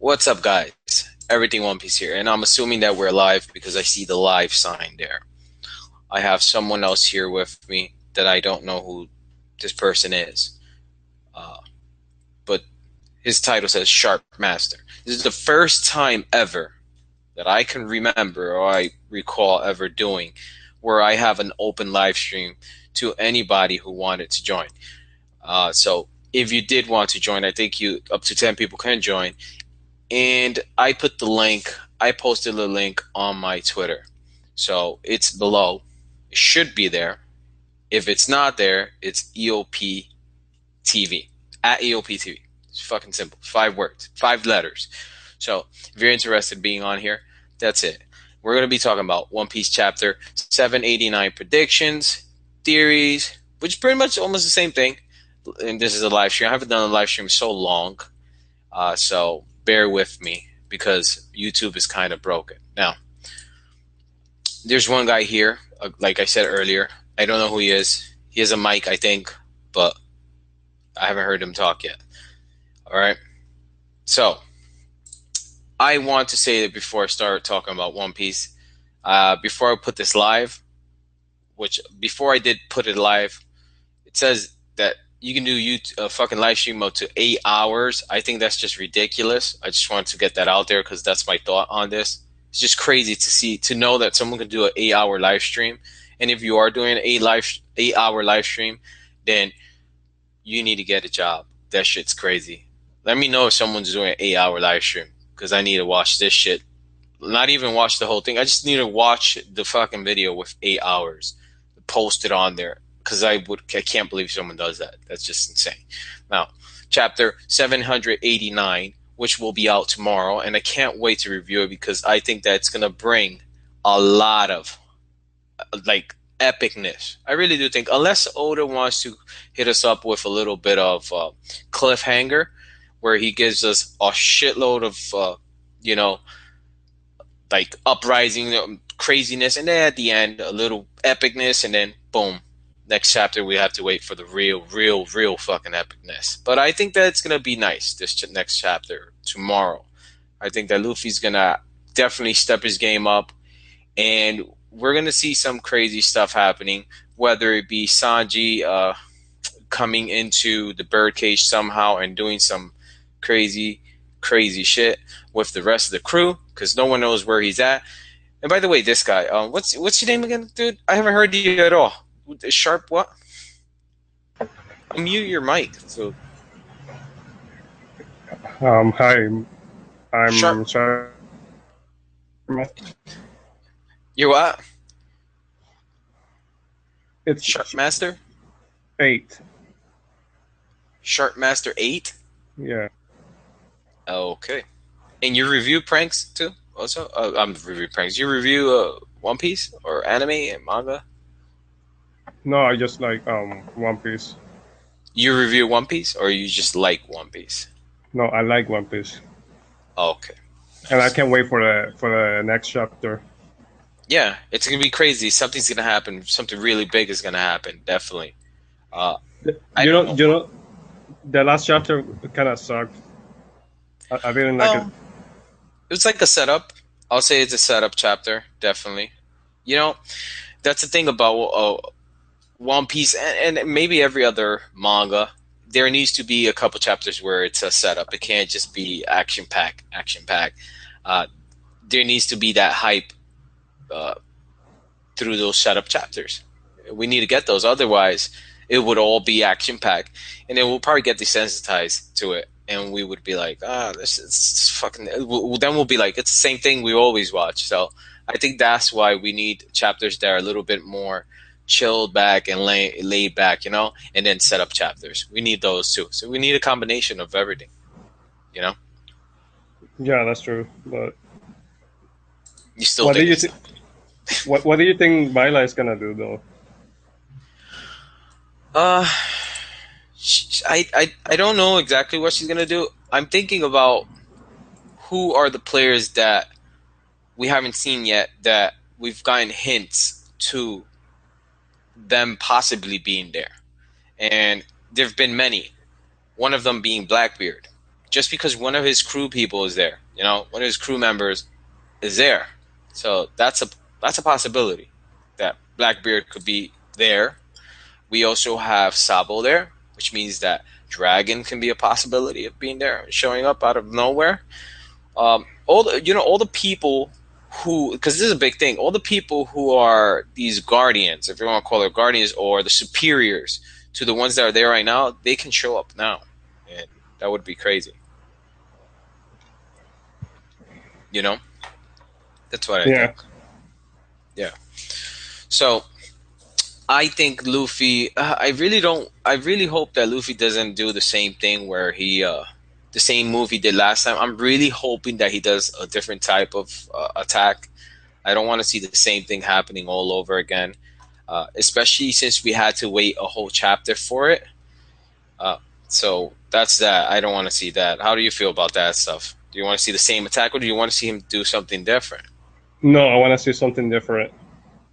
What's up, guys? Everything One Piece here, and I'm assuming that we're live because I see the live sign there. I have someone else here with me that I don't know who this person is, uh, but his title says Sharp Master. This is the first time ever that I can remember or I recall ever doing where I have an open live stream to anybody who wanted to join. So if you did want to join, I think you up to 10 people can join. And I put the link, I posted the link on my Twitter. So it's below. It should be there. If it's not there, it's EOP TV. At EOP TV. It's fucking simple. 5 words, 5 letters. So if you're interested in being on here, that's it. We're going to be talking about One Piece chapter 789 predictions, theories, which is pretty much almost the same thing. And this is a live stream. I haven't done a live stream so long. So bear with me because YouTube is kind of broken. Now, there's one guy here, like I said earlier. I don't know who he is. He has a mic, I think, but I haven't heard him talk yet. All right. So, I want to say that before I start talking about One Piece, before I put this live, which before I did put it live, it says that you can do a fucking live stream mode to 8 hours. I think that's just ridiculous. I just wanted to get that out there because that's my thought on this. It's just crazy to know that someone can do an 8-hour live stream. And if you are doing an 8-hour live stream, then you need to get a job. That shit's crazy. Let me know if someone's doing an 8-hour live stream because I need to watch this shit. Not even watch the whole thing. I just need to watch the fucking video with 8 hours. Post it on there. Because I can't believe someone does that. That's just insane. Now, chapter 789, which will be out tomorrow, and I can't wait to review it because I think that's gonna bring a lot of like epicness. I really do think, unless Oda wants to hit us up with a little bit of cliffhanger, where he gives us a shitload of like uprising craziness, and then at the end a little epicness, and then boom. Next chapter, we have to wait for the real fucking epicness. But I think that it's going to be nice, this next chapter, tomorrow. I think that Luffy's going to definitely step his game up. And we're going to see some crazy stuff happening, whether it be Sanji coming into the birdcage somehow and doing some crazy shit with the rest of the crew, because no one knows where he's at. And by the way, this guy, what's your name again, dude? I haven't heard you at all. Sharp what? Mute your mic. So Hi, I'm Sharp. Sharp. You what? It's Sharp Master? 8. Sharp Master 8? Yeah. Okay. And you review pranks too? Also? I'm review pranks. You review One Piece or anime and manga? No, I just like One Piece. You review One Piece or you just like One Piece? No, I like One Piece, Okay. and I can't wait for the next chapter. Yeah, it's gonna be crazy. Something's gonna happen. Something really big is gonna happen. Definitely. I don't know. The last chapter kind of sucked. I didn't like it. It was like a setup. I'll say it's a setup chapter. Definitely. You know, that's the thing about One Piece and maybe every other manga. There needs to be a couple chapters where it's a setup. It can't just be action pack. There needs to be that hype through those setup chapters. We need to get those. Otherwise, it would all be action pack, and then we'll probably get desensitized to it, and we would be like, this is fucking. Then we'll be like, it's the same thing we always watch. So I think that's why we need chapters that are a little bit more chilled back and laid back, and then set up chapters. We need those too. So we need a combination of everything, you know. Yeah, that's true. But You still what do think you it's think? What do you think Myla is gonna do though? Uh, I don't know exactly what she's gonna do. I'm thinking about who are the players that we haven't seen yet that we've gotten hints to them possibly being there, and there've been many. One of them being Blackbeard. just because one of his crew people is there, one of his crew members is there. So that's a possibility that Blackbeard could be there. We also have Sabo there, which means that Dragon can be a possibility of being there, showing up out of nowhere. All the people who, because this is a big thing, all the people who are these guardians, if you want to call it guardians, or the superiors to the ones that are there right now, they can show up now, and that would be crazy. That's what I think. Yeah. So I think Luffy. I really hope that Luffy doesn't do the same thing where the same move he did last time. I'm really hoping that he does a different type of attack. I don't want to see the same thing happening all over again, especially since we had to wait a whole chapter for it. So that's that. I don't want to see that. How do you feel about that stuff? Do you want to see the same attack, or do you want to see him do something different? No, I want to see something different.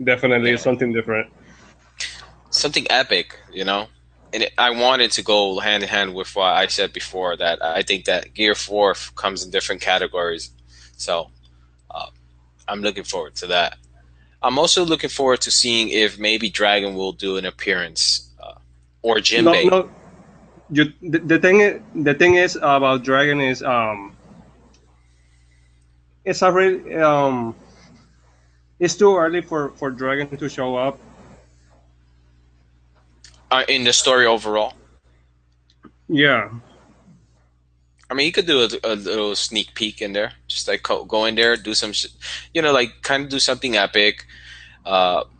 Definitely something different. Something epic, And I wanted to go hand in hand with what I said before, that I think that Gear 4 comes in different categories. So I'm looking forward to that. I'm also looking forward to seeing if maybe Dragon will do an appearance, or Jinbei. No. The thing is about Dragon is it's already it's too early for Dragon to show up. In the story overall? Yeah. I mean, you could do a little sneak peek in there. Just like go in there, do some, like kind of do something epic.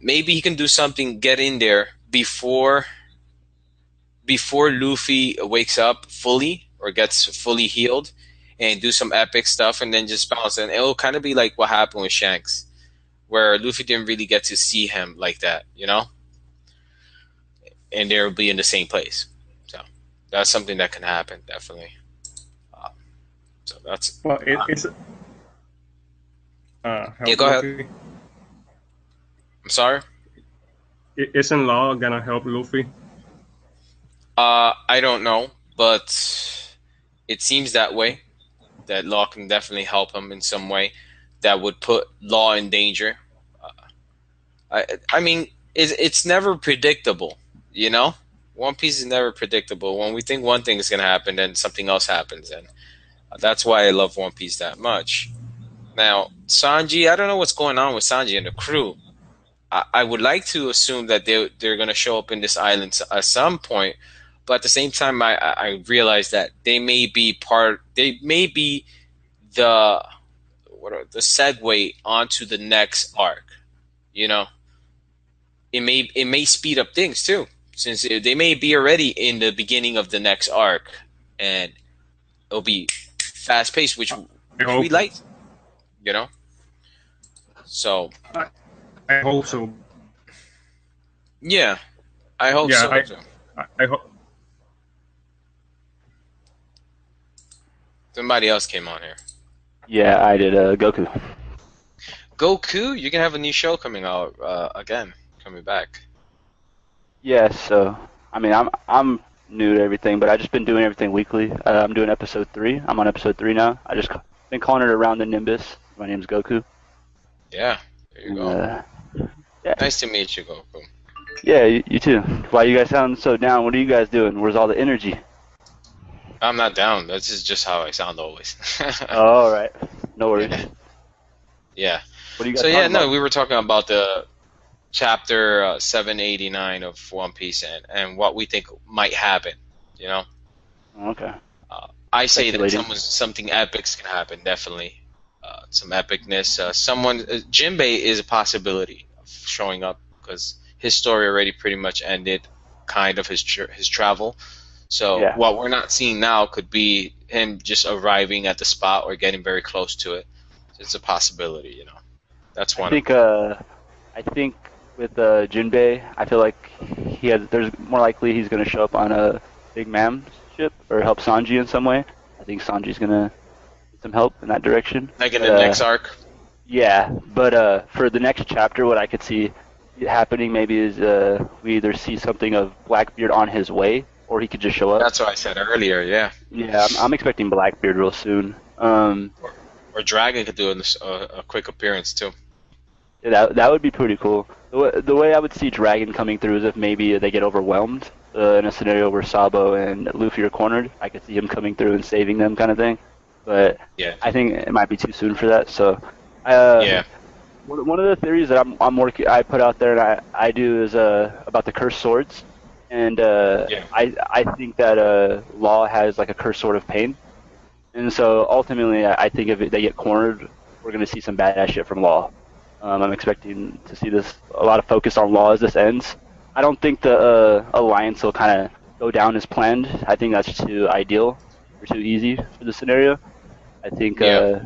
Maybe he can do something, get in there before Luffy wakes up fully or gets fully healed, and do some epic stuff, and then just bounce. And it'll kind of be like what happened with Shanks, where Luffy didn't really get to see him like that, and they'll be in the same place. So that's something that can happen, definitely. So that's... Well, it's... yeah, go ahead. I'm sorry? Isn't Law gonna help Luffy? I don't know, but it seems that way. That Law can definitely help him in some way that would put Law in danger. I mean, it's never predictable, One Piece is never predictable. When we think one thing is going to happen, then something else happens, and that's why I love One Piece that much. Now, Sanji, I don't know what's going on with Sanji and the crew. I would like to assume that they're going to show up in this island at some point, but at the same time, I realize that they may be the segue onto the next arc. It may speed up things too, since they may be already in the beginning of the next arc, and it'll be fast paced, which we like, So I hope so. Yeah, I hope so. I hope. Somebody else came on here. Yeah, I did. Goku. Goku, you're gonna have a new show coming out again, coming back. Yeah, so I mean, I'm new to everything, but I've just been doing everything weekly. I'm doing episode 3. I'm on episode 3 now. I just been calling it Around the Nimbus. My name's Goku. Yeah, there you go. Yeah. Nice to meet you, Goku. Yeah, you too. Why you guys sound so down? What are you guys doing? Where's all the energy? I'm not down. This is just how I sound always. Oh, all right. No worries. Yeah. What do you guys we were talking about the chapter 789 of One Piece and what we think might happen, Okay. I say that something epic's can happen, definitely. Some epicness. Jinbei is a possibility of showing up because his story already pretty much ended, kind of his travel. So what we're not seeing now could be him just arriving at the spot or getting very close to it. It's a possibility, That's one. I think with Jinbei, I feel like there's more likely he's going to show up on a Big Mom ship or help Sanji in some way. I think Sanji's going to get some help in that direction. Like in the next arc? Yeah, but for the next chapter, what I could see happening maybe is we either see something of Blackbeard on his way, or he could just show up. That's what I said earlier. Yeah. Yeah, I'm expecting Blackbeard real soon. Or Dragon could do a quick appearance too. Yeah, that would be pretty cool. The way I would see Dragon coming through is if maybe they get overwhelmed in a scenario where Sabo and Luffy are cornered. I could see him coming through and saving them, kind of thing. But Yeah. I think it might be too soon for that. So, Yeah. one of the theories that I put out there and I do is about the cursed swords, and Yeah. I think that Law has like a cursed sword of pain, and so ultimately I think if they get cornered, we're gonna see some badass shit from Law. I'm expecting to see a lot of focus on Law as this ends. I don't think the alliance will kind of go down as planned. I think that's too ideal or too easy for the scenario. I think Yeah.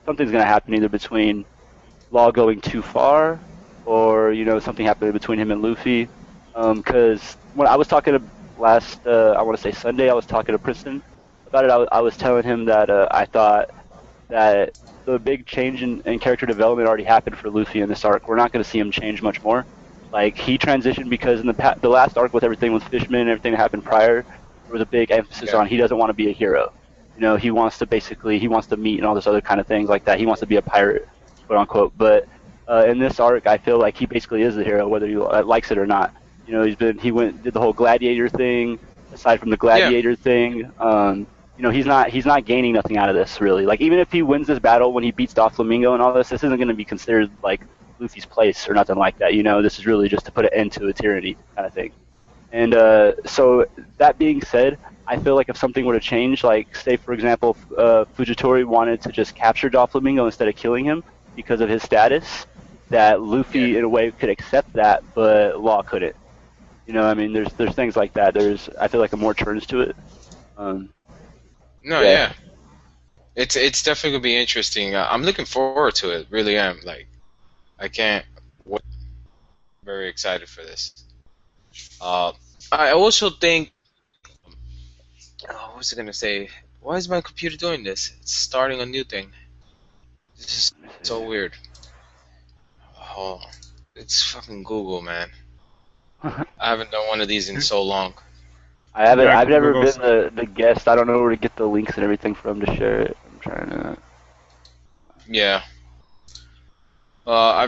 something's gonna happen either between Law going too far, or something happening between him and Luffy. Because when I was talking to last, I want to say Sunday, I was talking to Princeton about it. I was telling him that I thought that the big change in character development already happened for Luffy in this arc. We're not going to see him change much more. Like, he transitioned because in the last arc with everything with Fishman and everything that happened prior, there was a big emphasis on he doesn't want to be a hero. He wants to meet and all this other kind of things like that. He wants to be a pirate, quote unquote. But in this arc, I feel like he basically is the hero, whether he likes it or not. He did the whole gladiator thing. Aside from the gladiator thing, he's not gaining nothing out of this really. Like, even if he wins this battle when he beats Doflamingo and all this isn't going to be considered like Luffy's place or nothing like that. This is really just to put an end to a tyranny kind of thing. And so that being said, I feel like if something were to change, like say for example, Fujitori wanted to just capture Doflamingo instead of killing him because of his status, that Luffy in a way could accept that, but Law couldn't. There's things like that. I feel like more turns to it. Yeah. It's definitely gonna be interesting. I'm looking forward to it. Really am. Like, I can't wait. Very excited for this. I also think. What was I gonna say? Why is my computer doing this? It's starting a new thing. This is so weird. Oh, it's fucking Google, man. I haven't done one of these in so long. I've never been the guest. I don't know where to get the links and everything from to share it. I'm trying to. Yeah. I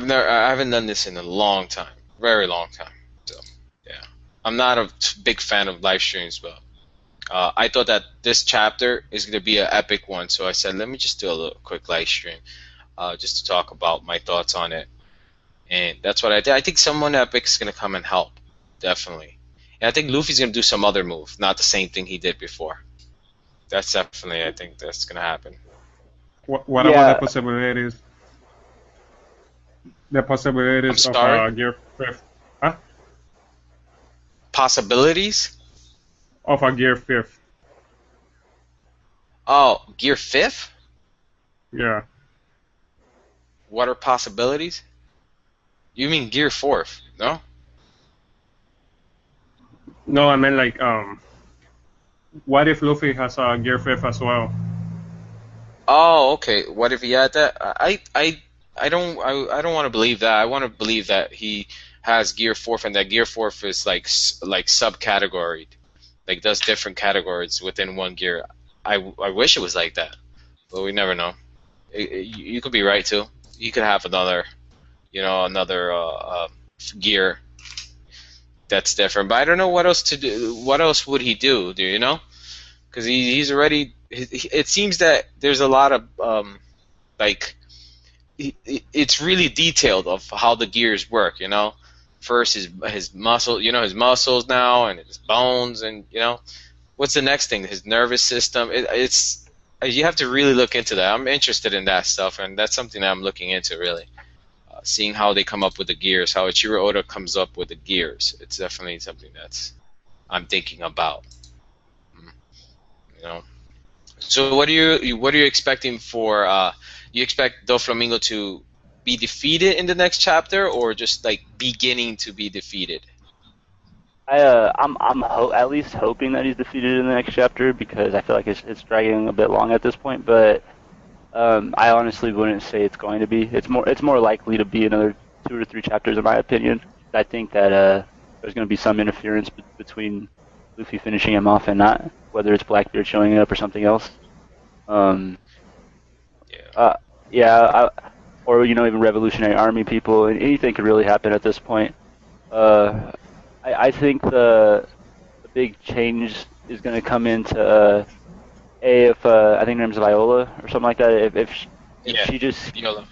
haven't done this in a long time, very long time. So, yeah, I'm not a big fan of live streams, but I thought that this chapter is gonna be an epic one, so I said, let me just do a little quick live stream, just to talk about my thoughts on it, and that's what I did. I think someone epic is gonna come and help, definitely, and I think Luffy's gonna do some other move, not the same thing he did before. That's definitely, I think that's gonna happen. What about the possibilities? The possibilities of Gear 5th. Huh? Possibilities? Of a Gear 5th. Oh, Gear 5th? Yeah. What are possibilities? You mean Gear 4th, no? No, I meant like, what if Luffy has a Gear 5th as well? Oh, okay. What if he had that? I don't want to believe that. I want to believe that he has Gear 4th, and that Gear 4th is like subcategoried, like does different categories within one gear. I wish it was like that, but we never know. You could be right too. You could have another gear that's different. But I don't know what else to do. What else would he do? Do you know? Because he's already. It seems that there's a lot of like. It's really detailed of how the gears work. First his muscle. His muscles now and his bones, and what's the next thing? His nervous system. It's you have to really look into that. I'm interested in that stuff, and that's something that I'm looking into really. Seeing how they come up with the gears, how Ichiro Oda comes up with the gears. It's definitely something that's I'm thinking about. So what are you expecting for? You expect Doflamingo to be defeated in the next chapter, or just like beginning to be defeated? I'm at least hoping that he's defeated in the next chapter, because I feel like it's dragging a bit long at this point. But I honestly wouldn't say it's going to be. It's more likely to be another 2 or 3 chapters, in my opinion. I think that there's going to be some interference between Luffy finishing him off and not, whether it's Blackbeard showing up or something else. Um, Yeah. yeah, or even Revolutionary Army people. Anything could really happen at this point. I think the big change is going to come into if I think her name's Viola or something like that. If Yeah. she just Viola.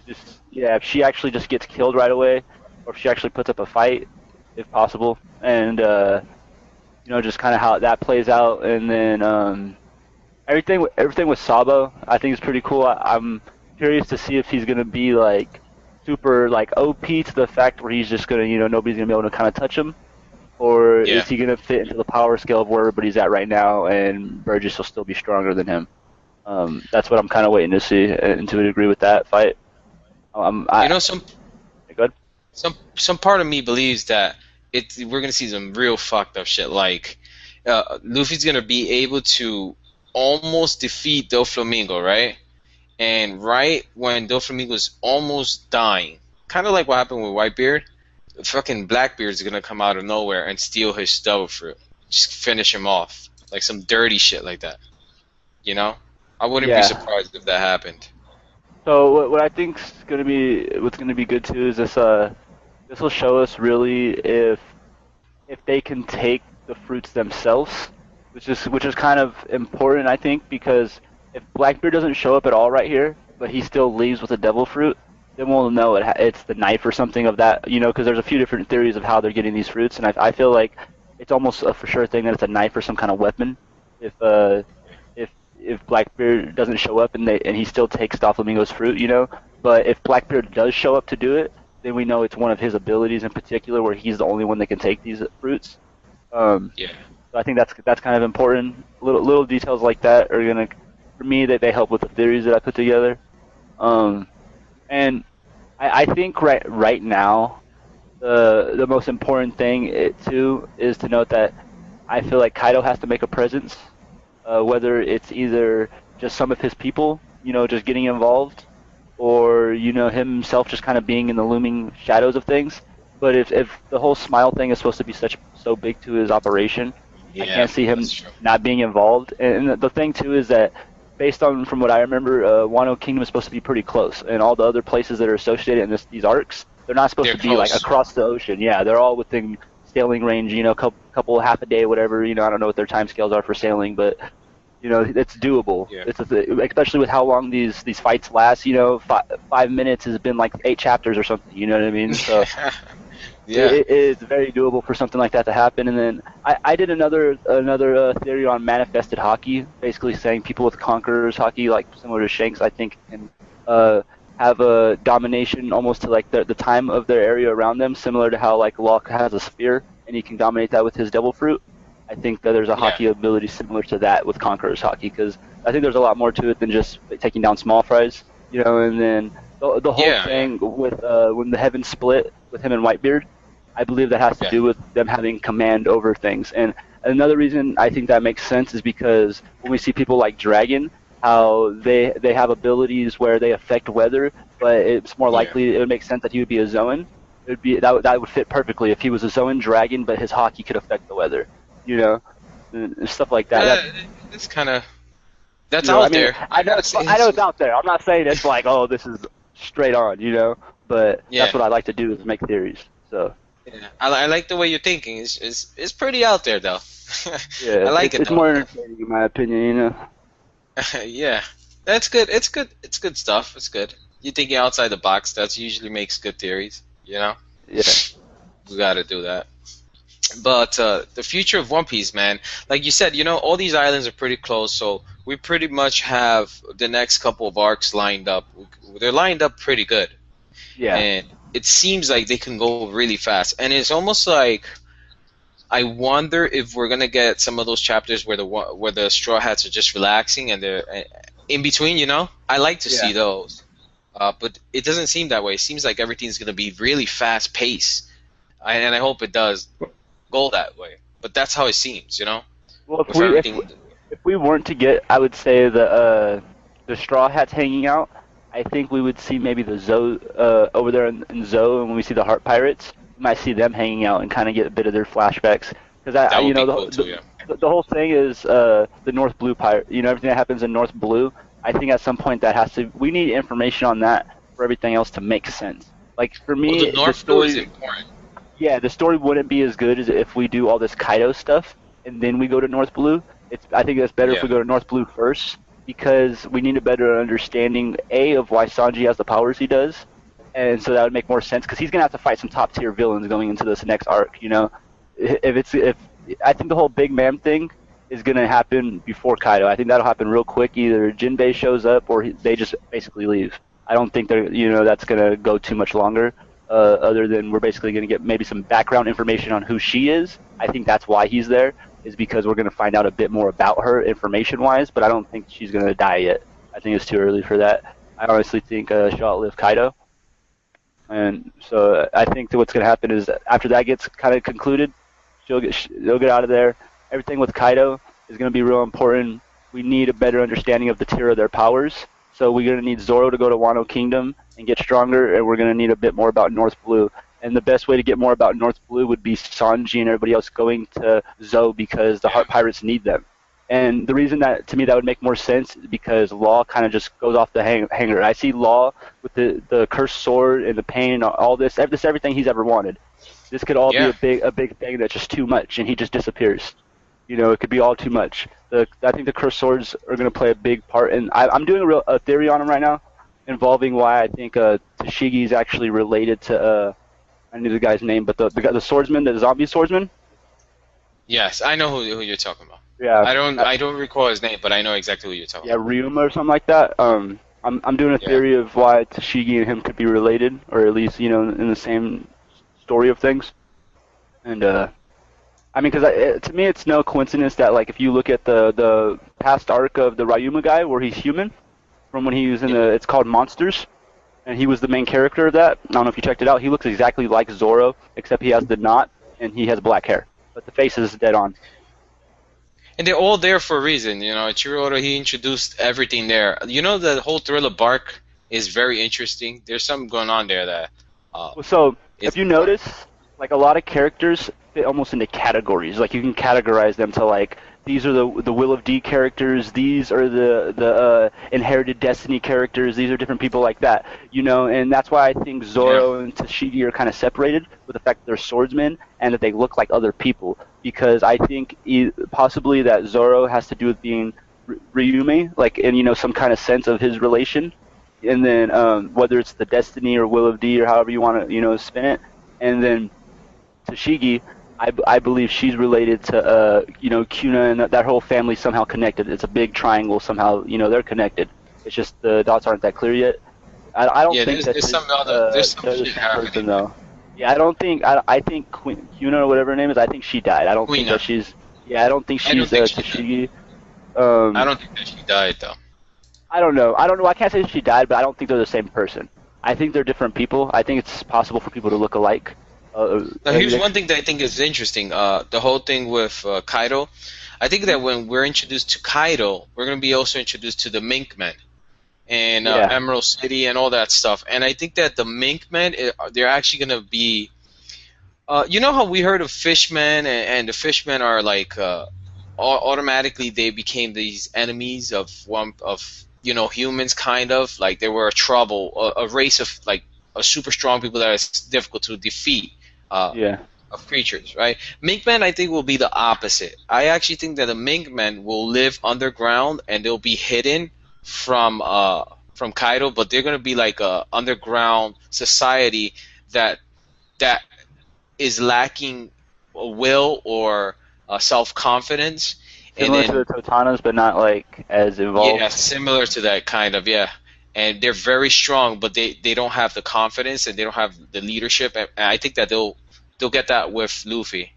if she actually just gets killed right away, or if she actually puts up a fight, if possible, and just kind of how that plays out, and then everything with Sabo, I think is pretty cool. I'm curious to see if he's gonna be like super like OP to the fact where he's just gonna nobody's gonna be able to kind of touch him, or Yeah. is he gonna fit into the power scale of where everybody's at right now, and Burgess will still be stronger than him. That's what I'm kind of waiting to see, and to a degree with that fight. Some Good. some part of me believes that we're gonna see some real fucked up shit. Like Luffy's gonna be able to almost defeat Doflamingo, right? And right when Doflamingo's almost dying, kind of like what happened with Whitebeard, fucking Blackbeard's gonna come out of nowhere and steal his devil fruit, just finish him off, like some dirty shit like that. You know, I wouldn't Yeah. be surprised if that happened. So what I think's what's gonna be good too is this will show us really if they can take the fruits themselves, which is kind of important, I think, because if Blackbeard doesn't show up at all right here, but he still leaves with a devil fruit, then we'll know it's the knife or something of that, because there's a few different theories of how they're getting these fruits, and I feel like it's almost a for sure thing that it's a knife or some kind of weapon. If Blackbeard doesn't show up and he still takes Doflamingo's fruit, but if Blackbeard does show up to do it, then we know it's one of his abilities in particular where he's the only one that can take these fruits. Yeah. So I think that's kind of important. Little details like that are gonna, for me, that they help with the theories that I put together. And I think right now, the most important thing too is to note that I feel like Kaido has to make a presence, whether it's either just some of his people, just getting involved, or himself just kind of being in the looming shadows of things. But if the whole Smile thing is supposed to be so big to his operation, I can't see him that's true. not being involved. And the thing too is that, based on from what I remember, Wano Kingdom is supposed to be pretty close, and all the other places that are associated in these arcs, they're not supposed They're to be like close. across the ocean. Yeah, they're all within sailing range. Couple half a day, whatever. I don't know what their time scales are for sailing, but it's doable. Yeah. Especially with how long these fights last. 5 minutes has been like 8 chapters or something. You know what I mean? So. Yeah. It is very doable for something like that to happen. And then I did another theory on manifested hockey, basically saying people with Conqueror's hockey, like similar to Shanks, I think, can have a domination almost to like the time of their area around them, similar to how like Locke has a spear and he can dominate that with his devil fruit. I think that there's a hockey ability similar to that with Conqueror's hockey, because I think there's a lot more to it than just taking down small fries, and then the whole thing with when the heavens split with him and Whitebeard, I believe that has to do with them having command over things. And another reason I think that makes sense is because when we see people like Dragon, how they have abilities where they affect weather, but it's more likely it would make sense that he would be a Zoan. It would be that would fit perfectly if he was a Zoan dragon, but his hockey could affect the weather, and stuff like that. It's kind of out there. I know it's out there. I'm not saying it's like, oh, this is straight on, but that's what I like to do, is make theories. So. Yeah. I like the way you're thinking. It's pretty out there though. Yeah, I like it. It's more entertaining in my opinion, Yeah, that's good. It's good. It's good stuff. It's good. You're thinking outside the box. That usually makes good theories. Yeah. We gotta do that. But the future of One Piece, man, like you said, all these islands are pretty close, so we pretty much have the next couple of arcs lined up. They're lined up pretty good. Yeah. And it seems like they can go really fast, and it's almost like I wonder if we're gonna get some of those chapters where the Straw Hats are just relaxing and they're in between. I like to see those, but it doesn't seem that way. It seems like everything's gonna be really fast paced, and I hope it does go that way. But that's how it seems, Well, if we weren't to get, I would say the Straw Hats hanging out, I think we would see maybe the Zoe over there in Zoe, and when we see the Heart Pirates, we might see them hanging out and kind of get a bit of their flashbacks. Because the whole thing is the North Blue pirate. You know, everything that happens in North Blue. I think at some point that has to. We need information on that for everything else to make sense. Like for Well, me, the North Blue is important. yeah, the story wouldn't be as good as if we do all this Kaido stuff and then we go to North Blue. I think it's better if Yeah. we go to North Blue first because we need a better understanding of why Sanji has the powers he does, and so that would make more sense because he's gonna have to fight some top tier villains going into this next arc. You know, if I think the whole Big Mom thing is gonna happen before Kaido. I think that'll happen real quick. Either Jinbei shows up or they just basically leave. I don't think that's gonna go too much longer. Other than we're basically going to get maybe some background information on who she is. I think that's why he's there, is because we're going to find out a bit more about her information-wise, but I don't think she's going to die yet. I think it's too early for that. I honestly think she'll outlive Kaido. And so I think that what's going to happen is after that gets kind of concluded, they'll get out of there. Everything with Kaido is going to be real important. We need a better understanding of the tier of their powers. So we're going to need Zoro to go to Wano Kingdom and get stronger, and we're going to need a bit more about North Blue. And the best way to get more about North Blue would be Sanji and everybody else going to Zou because the Heart Pirates need them. And the reason that, to me, that would make more sense is because Law kind of just goes off the hanger. I see Law with the cursed sword and the pain and all this everything he's ever wanted. This could all be a big thing that's just too much, and he just disappears. You know, it could be all too much. I think the cursed swords are going to play a big part, and I'm doing a theory on them right now, involving why I think Tashigi is actually related to I knew the guy's name, but the swordsman, the zombie swordsman. Yes, I know who you're talking about. Yeah. I don't recall his name, but I know exactly who you're talking about. Yeah, Ryuma or something like that. I'm doing a theory of why Tashigi and him could be related, or at least in the same story of things, and I mean, because to me, it's no coincidence that, like, if you look at the past arc of the Ryuma guy, where he's human, from when he was in it's called Monsters, and he was the main character of that. I don't know if you checked it out. He looks exactly like Zoro, except he has the knot, and he has black hair. But the face is dead on. And they're all there for a reason. You know, Ichiro Oda, he introduced everything there. You know, the whole Thriller Bark is very interesting. There's something going on there that... so, if you notice, like, a lot of characters fit almost into categories. Like, you can categorize them to, like, these are the Will of D characters, these are the Inherited Destiny characters, these are different people like that, and that's why I think Zoro and Tashigi are kind of separated, with the fact that they're swordsmen and that they look like other people, because I think possibly that Zoro has to do with being Ryume, like, in, some kind of sense of his relation, and then whether it's the Destiny or Will of D or however you want to, spin it, and then Tashigi, I believe she's related to, Kuna, and that whole family somehow connected. It's a big triangle somehow, they're connected. It's just the dots aren't that clear yet. I don't think that there's some shit happening though. Yeah, I think Kuna or whatever her name is, I think she died. I don't think that she's, I don't think she's Tashigi. I don't think that she died, though. I don't know. I can't say she died, but I don't think they're the same person. I think they're different people. I think it's possible for people to look alike. Now, here's one thing that I think is interesting. The whole thing with Kaido. I think that when we're introduced to Kaido, we're going to be also introduced to the Mink Men and Emerald City and all that stuff. And I think that the Mink Men, they're actually going to be... you know how we heard of Fishmen, and the Fishmen are like... automatically they became these enemies of humans, kind of. Like they were a race of, like, a super strong people that is difficult to defeat. Of creatures, right? Minkmen, I think, will be the opposite. I actually think that the Minkmen will live underground and they'll be hidden from Kaido, but they're gonna be like a underground society that is lacking a will or self-confidence. Similar to the Totanas, but not like as involved. Yeah, similar to that kind of, And they're very strong, but they don't have the confidence and they don't have the leadership. And I think that they'll get that with Luffy,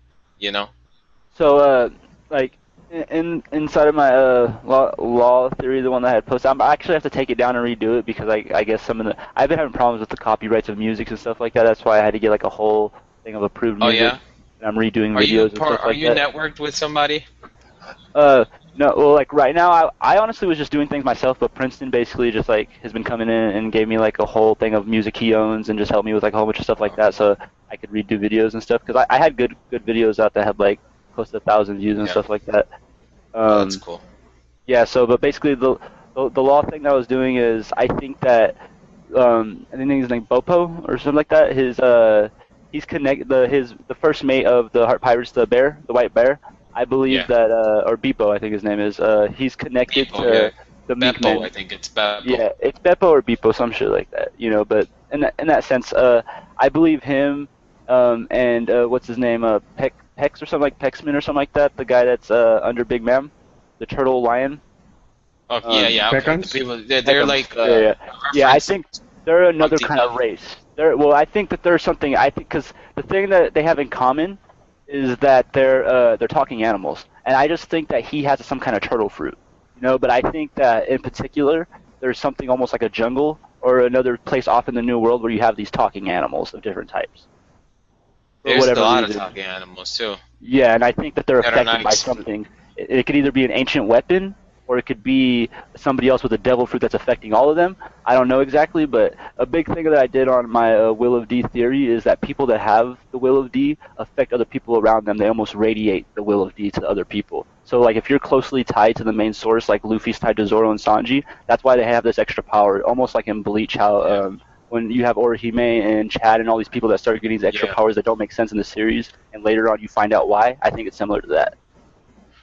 So, like, inside of my law theory, the one that I had posted, I actually have to take it down and redo it because I guess I've been having problems with the copyrights of music and stuff like that. That's why I had to get like a whole thing of approved music. Oh yeah. And I'm redoing videos and stuff like that. Are you networked with somebody? No, well, like right now, I honestly was just doing things myself, but Princeton basically just like has been coming in and gave me like a whole thing of music he owns and just helped me with like a whole bunch of stuff like that, so I could redo videos and stuff. Because I had good videos out that had like close to 1,000 views and Yeah. stuff like that. Oh, that's cool. Yeah, so but basically the law thing that I was doing is I think that I think his name Bopo or something like that. He's the first mate of the Heart Pirates, the bear, the white bear. I believe Yeah. that or Beepo, I think his name is. He's connected Beepo, to yeah. the Mink Beppo, Men. I think it's Beppo. Yeah, it's Beppo or Beepo, some shit like that, you know. But in that sense, I believe him, and what's his name, Pex or something like Pexman or something like that. The guy that's under Big Ma'am, the turtle lion. Oh, yeah, okay. The Peccans? people, they're Peckham's. like, Yeah. Yeah, I reference think they're another Humpty kind of Duck. race. Well, I think that there's something. I think because the thing that they have in common is that they're talking animals, and I just think that he has some kind of turtle fruit, you know. But I think that in particular, there's something almost like a jungle or another place off in the New World where you have these talking animals of different types. For There's a whatever lot of reason. talking animals too. Yeah, and I think that they're That are affected by nice. something. It could either be an ancient weapon, or it could be somebody else with a devil fruit that's affecting all of them. I don't know exactly, but a big thing that I did on my Will of D theory is that people that have the Will of D affect other people around them. They almost radiate the Will of D to other people. So, like, if you're closely tied to the main source, like Luffy's tied to Zoro and Sanji, that's why they have this extra power, almost like in Bleach, how when you have Orihime and Chad and all these people that start getting these extra Yeah. powers that don't make sense in the series, and later on you find out why. I think it's similar to that.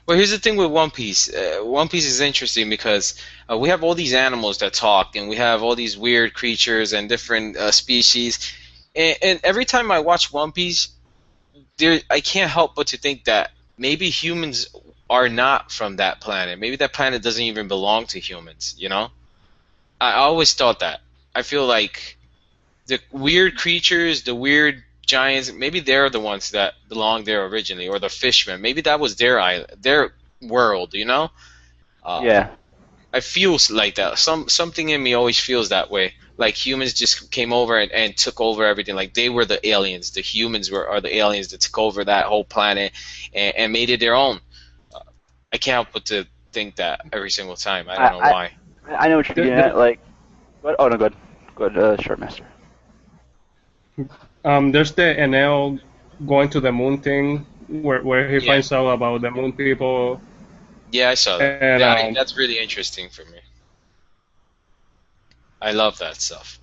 Well, here's the thing with One Piece. One Piece is interesting because we have all these animals that talk, and we have all these weird creatures and different species. And every time I watch One Piece, I can't help but to think that maybe humans are not from that planet. Maybe that planet doesn't even belong to humans. You know, I always thought that. I feel like the weird creatures, the weird giants, maybe they're the ones that belonged there originally, or the fishmen. Maybe that was their island, their world. You know? Yeah. I feel like that. Something in me always feels that way. Like humans just came over and took over everything. Like they were the aliens. The humans are the aliens that took over that whole planet and made it their own. I can't help but to think that every single time. I don't know why. I know what you're getting at. Like, oh no, go ahead, Short Master. There's the Enel going to the moon thing where he Yeah. finds out about the moon people. Yeah, I saw that. And, That's really interesting for me. I love that stuff.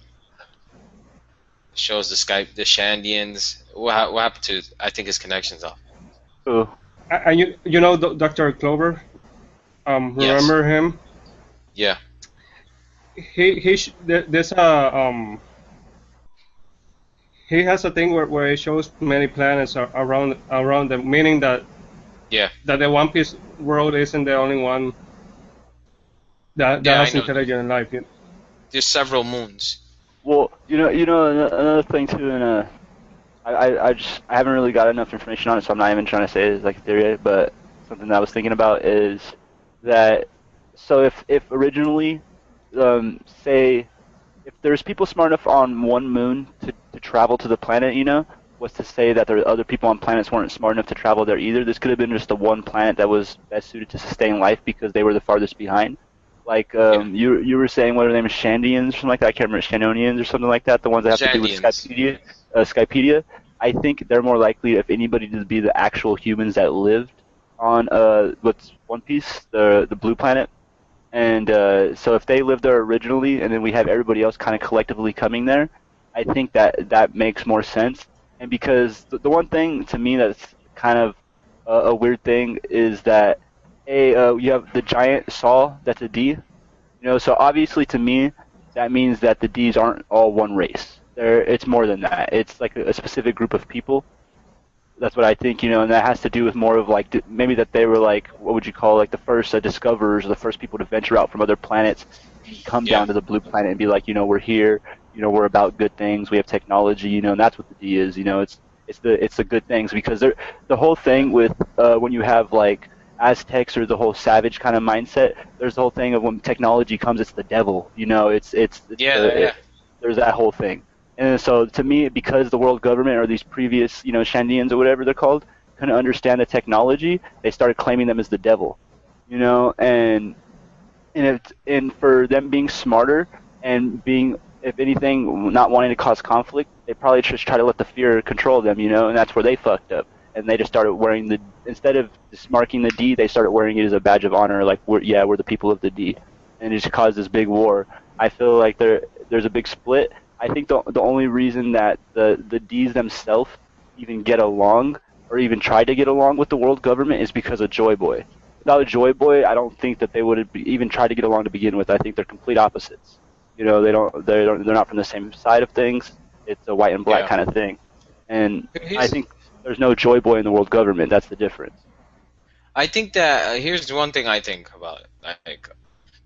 Shows the Shandians. What happened to? I think his connection's off. Ooh. And you know Dr. Clover? Remember him? Yeah. There's he has a thing where he shows many planets around them, meaning that Yeah. that the One Piece world isn't the only one that Yeah, has I know. intelligent life. There's several moons. Well, another thing too, and I haven't really got enough information on it, so I'm not even trying to say it's like a theory, but something that I was thinking about is that so if originally, say, if there's people smart enough on one moon to travel to the planet, you know, was to say that there are other people on planets weren't smart enough to travel there either. This could have been just the one planet that was best suited to sustain life because they were the farthest behind. Like you were saying, what are their names, Shandians or something like that? I can't remember, Shanonians or something like that. The ones that have to do with Shandians. Skypedia. I think they're more likely, if anybody, to be the actual humans that lived on what's One Piece, the blue planet. And so if they lived there originally, and then we have everybody else kind of collectively coming there, I think that makes more sense. And because the one thing to me that's kind of a weird thing is that you have the giant Saw, that's a D. You know, so obviously to me, that means that the Ds aren't all one race. It's more than that. It's like a specific group of people. That's what I think, you know, and that has to do with more of like maybe that they were like, what would you call, like the first discoverers or the first people to venture out from other planets, and come down to the blue planet and be like, you know, we're here, you know, we're about good things, we have technology, you know, and that's what the D is, you know, it's the good things, because the whole thing with when you have like Aztecs or the whole savage kind of mindset, there's the whole thing of when technology comes, it's the devil, you know, there's that whole thing. And so to me, because the world government or these previous, you know, Shandians or whatever they're called, couldn't understand the technology, they started claiming them as the devil, you know, and for them being smarter and being, if anything, not wanting to cause conflict, they probably just try to let the fear control them, you know, and that's where they fucked up. and they just started wearing the instead of just marking the D, they started wearing it as a badge of honor, like we're the people of the D, and it just caused this big war. I feel like there's a big split. I think the only reason that the Ds themselves even get along or even try to get along with the world government is because of Joy Boy. Without Joy Boy, I don't think that they would even try to get along to begin with. I think they're complete opposites. You know, they're not from the same side of things. It's a white and black kind of thing, and I think there's no Joy Boy in the world government. That's the difference. I think that here's one thing I think about it. Like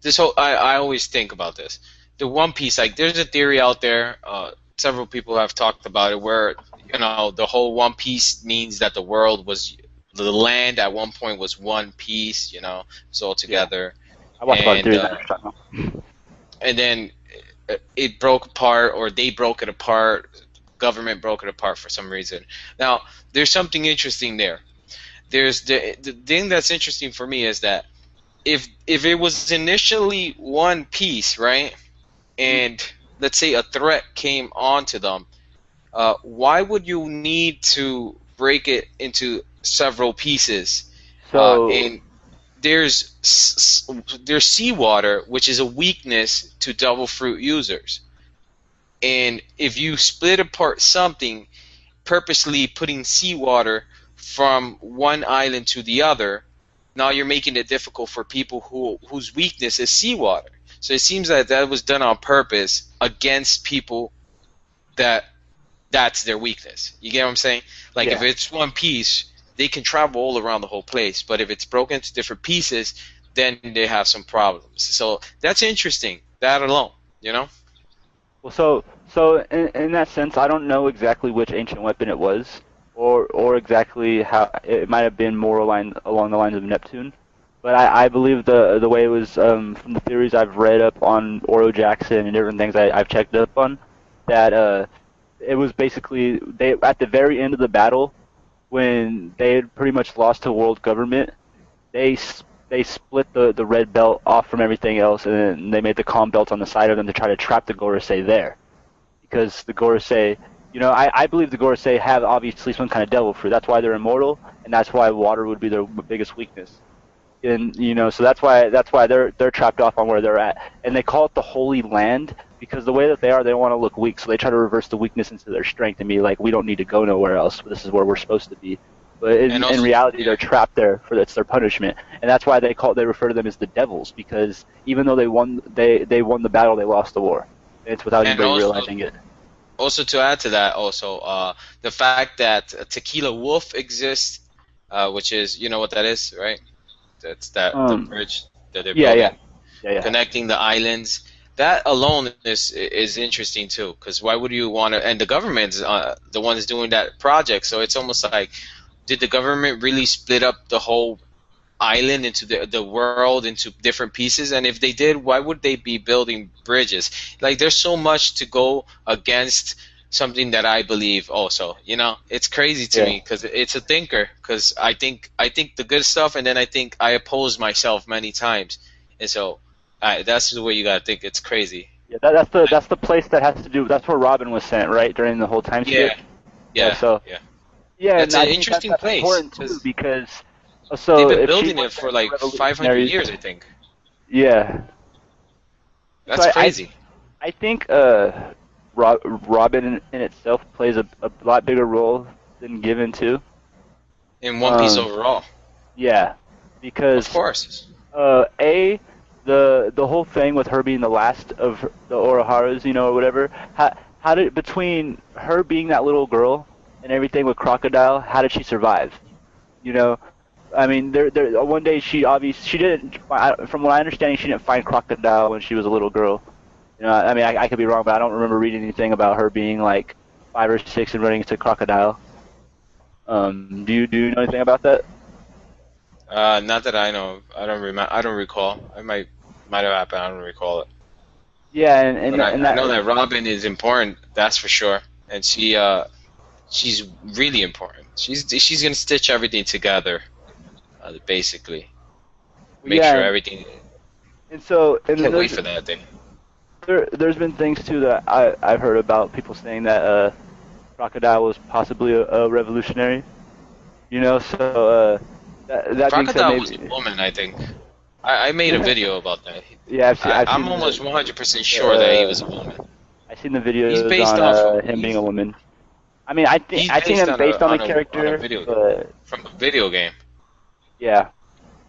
this whole, I always think about this. The One Piece, like there's a theory out there. Several people have talked about it, where the whole One Piece means that the land at one point was one piece. It was all together. I watched a lot of theories. And then it broke apart, or they broke it apart. Government broke it apart for some reason. Now, there's something interesting there. There's the thing that's interesting for me is that if it was initially one piece, right, and let's say a threat came onto them, why would you need to break it into several pieces? And there's seawater, which is a weakness to Devil Fruit users. And if you split apart something, purposely putting seawater from one island to the other, now you're making it difficult for people whose weakness is seawater. So it seems that was done on purpose against people that's their weakness. You get what I'm saying? Like if it's one piece, they can travel all around the whole place. But if it's broken into different pieces, then they have some problems. So that's interesting. That alone, Well, so in that sense, I don't know exactly which ancient weapon it was, or exactly how it might have been more along the lines of Neptune. But I believe the way it was from the theories I've read up on Oro Jackson and different things I've checked up on, that it was basically they at the very end of the battle, when they had pretty much lost to world government, they split the red belt off from everything else, and then they made the calm belt on the side of them to try to trap the Gorosei there, because the Gorosei, I believe the Gorosei have obviously some kind of devil fruit. That's why they're immortal, and that's why water would be their biggest weakness. And so that's why they're trapped off on where they're at, and they call it the Holy Land because the way that they don't want to look weak, so they try to reverse the weakness into their strength and be like, we don't need to go nowhere else. This is where we're supposed to be. But in reality, they're trapped there it's their punishment, and that's why they refer to them as the devils, because even though they won the battle, they lost the war. And it's without anybody realizing it. Also, to add to that, the fact that Tequila Wolf exists, which is what that is, right? That's the bridge that they're building, connecting the islands. That alone is interesting too, because why would you want to? And the government's the ones doing that project, so it's almost like, did the government really split up the whole island into the world into different pieces? And if they did, why would they be building bridges? Like, there's so much to go against something that I believe also. It's crazy to me because it's a thinker. Because I think the good stuff, and then I think I oppose myself many times, and so that's the way you gotta think. It's crazy. Yeah, that's the place that has to do. That's where Robin was sent, right, during the whole time skip. Yeah. Yeah, it's an interesting place. Important too, because they've been building it for like 500 years, I think. Yeah. That's crazy. I think Robin in itself plays a lot bigger role than Given too. In One Piece overall. Yeah, because of course. The whole thing with her being the last of the Oroharus, or whatever. How did, between her being that little girl and everything with Crocodile, how did she survive? I mean, one day she didn't. From what I understand, she didn't find Crocodile when she was a little girl. I mean, I could be wrong, but I don't remember reading anything about her being like 5 or 6 and running into Crocodile. Do you know anything about that? Not that I know. I don't remember. I don't recall. It might have happened. I don't recall it. Yeah, and I know that Robin is important. That's for sure. And she's really important. She's gonna stitch everything together, basically. Make sure everything. And so, can't wait for that thing. There's been things too that I've heard about people saying that Crocodile was possibly a revolutionary. You know, so that being said, Crocodile was a maybe woman, I think. I made a video about that. yeah, I've I'm seen almost 100% sure that he was a woman. I've seen the He's videos based on off of him being a woman. I mean, he's I've seen based him based on the on a character, video but from a video game. yeah,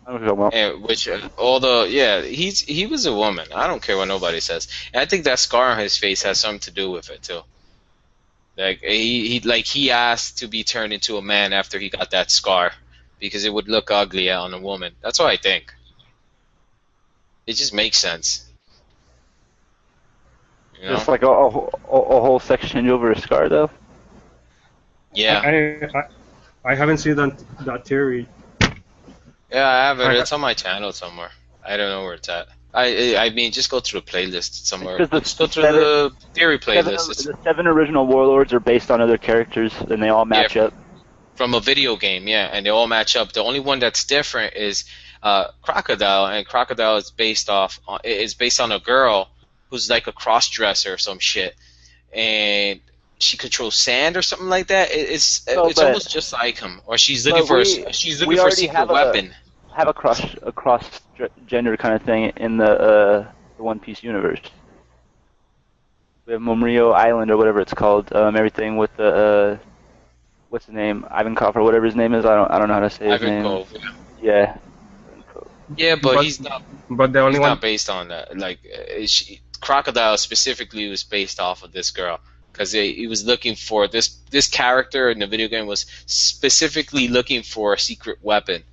I don't know what you're talking And which all the yeah, he was a woman. I don't care what nobody says. And I think that scar on his face has something to do with it too. Like he asked to be turned into a man after he got that scar because it would look ugly on a woman. That's what I think. It just makes sense. You know? Just like a whole section over a scar, though. Yeah. I haven't seen that theory. Yeah, I have it. It's on my channel somewhere. I don't know where it's at. I mean, just go through the playlist somewhere. Because Just go through the theory playlist. The 7 original warlords are based on other characters, and they all match up. From a video game, yeah, and they all match up. The only one that's different is Crocodile, and Crocodile is based on a girl who's like a cross-dresser or some shit, and she controls sand or something like that. It's almost just like him, or she's looking for a secret weapon. Have a cross gender kind of thing in the One Piece universe. We have Momrio Island or whatever it's called. Everything with the what's his name, Ivankov or whatever his name is. I don't know how to say his name. Ivankov. Yeah. Yeah, but he's not. But the only he's one not based on that. Like Crocodile specifically was based off of this girl because he was looking for this character in the video game was specifically looking for a secret weapon,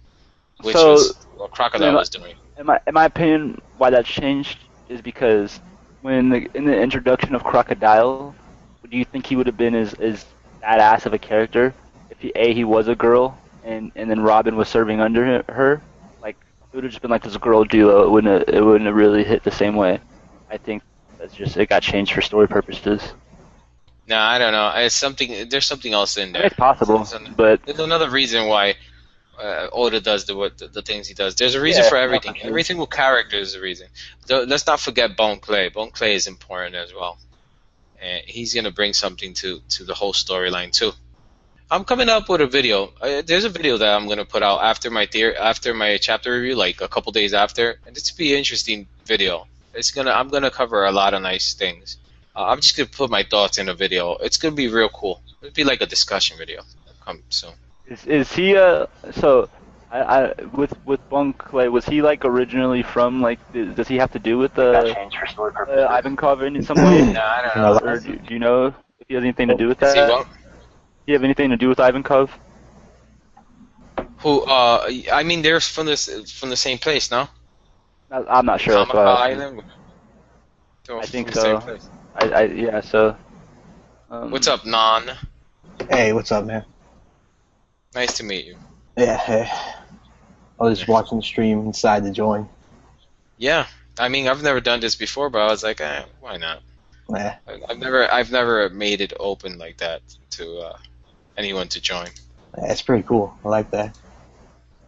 which was what Crocodile was doing. In my opinion, why that's changed is because in the introduction of Crocodile, do you think he would have been as badass of a character if he was a girl and then Robin was serving under her? Like it would have just been like this girl duo. It wouldn't have really hit the same way. I think it got changed for story purposes. No, I don't know. It's something. There's something else in there. It's possible, but there's another reason why Oda does the things he does. There's a reason for everything. Everything with character is a reason. Let's not forget Bon Clay. Bon Clay is important as well, and he's gonna bring something to the whole storyline too. I'm coming up with a video. There's a video that I'm gonna put out after my chapter review, like a couple days after, and it's be an interesting video. I'm gonna cover a lot of nice things. I'm just gonna put my thoughts in a video. It's gonna be real cool. It'll be like a discussion video. Come soon. Is he so? With Bon Clay, was he like originally from like? Does he have to do with Ivankov in some way? No, I don't know. Or do you know if he has anything to do with that? See what? Do you have anything to do with Ivankov? Who? I mean, they're from the same place, no? I'm not sure. Tamaka Island. I think so. Yeah. So. What's up, Non? Hey, what's up, man? Nice to meet you. Yeah, hey. I was just watching the stream and decided to join. Yeah, I mean, I've never done this before, but I was like, why not? Yeah. I've never made it open like that to anyone to join. Yeah, it's pretty cool. I like that.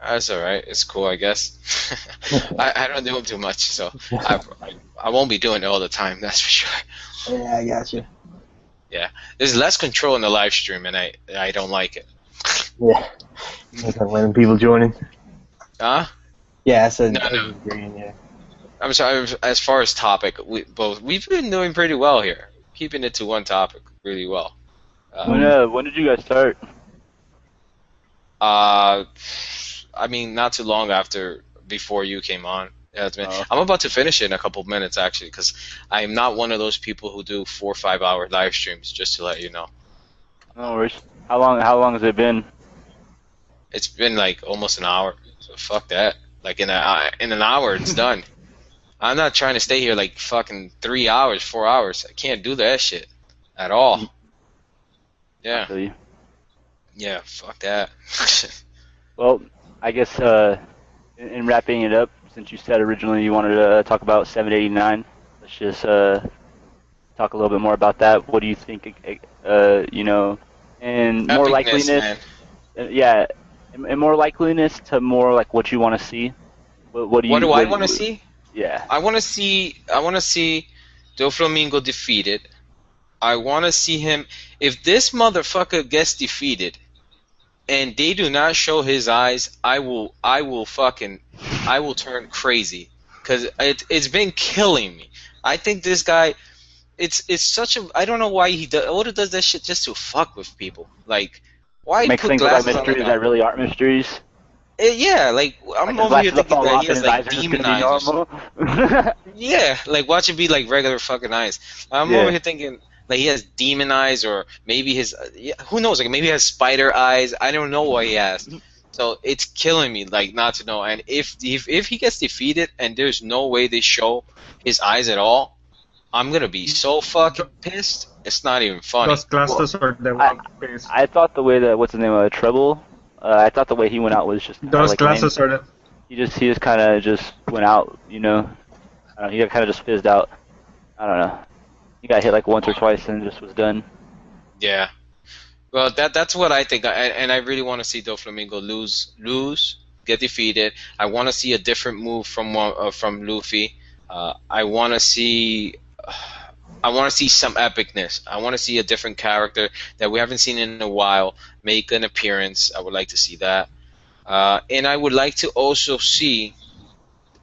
That's alright. It's cool, I guess. I don't do them too much, so I won't be doing it all the time. That's for sure. Yeah, I got you. Yeah, there's less control in the live stream, and I don't like it. Yeah. Letting people joining. Huh? Yeah, I said. No. Green, yeah. I'm sorry. As far as topic, we've been doing pretty well here, keeping it to one topic really well. When did you guys start? I mean, not too long before you came on. Yeah, I'm about to finish it in a couple minutes actually, because I'm not one of those people who do 4 or 5 hour live streams. Just to let you know. No worries. How long has it been? It's been like almost an hour. So fuck that. Like in an hour, it's done. I'm not trying to stay here like fucking 3 hours, 4 hours. I can't do that shit at all. Yeah. Yeah, fuck that. Well, I guess in wrapping it up, since you said originally you wanted to talk about 789, let's just talk a little bit more about that. What do you think? And more likeliness. Yeah, and more likeliness to more like what you want to see. What do I want to see? Yeah. I want to see Doflamingo defeated. I want to see him. If this motherfucker gets defeated, and they do not show his eyes, I will turn crazy, because it's been killing me. I think this guy, it's such a, I don't know why he does. Oda does that shit just to fuck with people. Like, why Makes put things look like glasses on? mysteries that really aren't mysteries. Yeah, like I'm Like over here his glasses thinking fall that off he and has his like eyes are just demon gonna be eyes. normal. Yeah, like watch it be like regular fucking eyes. I'm Yeah. over here thinking like he has demon eyes, or maybe his yeah, who knows? Like maybe he has spider eyes. I don't know what he has. So it's killing me, like not to know. And if he gets defeated and there's no way they show his eyes at all, I'm gonna be so fucking pissed. It's not even funny. Those glasses are the I- One Piece. I thought the way that what's his name, Treble. I thought the way he went out was just kinda Those like glasses lame. are the. He just kind of just went out, you know. He kind of just fizzed out. I don't know. He got hit like once or twice and just was done. Yeah. Well, that's what I think, and I really want to see Doflamingo lose, get defeated. I want to see a different move from Luffy. I want to see some epicness. I want to see a different character that we haven't seen in a while make an appearance. I would like to see that, and I would like to also see.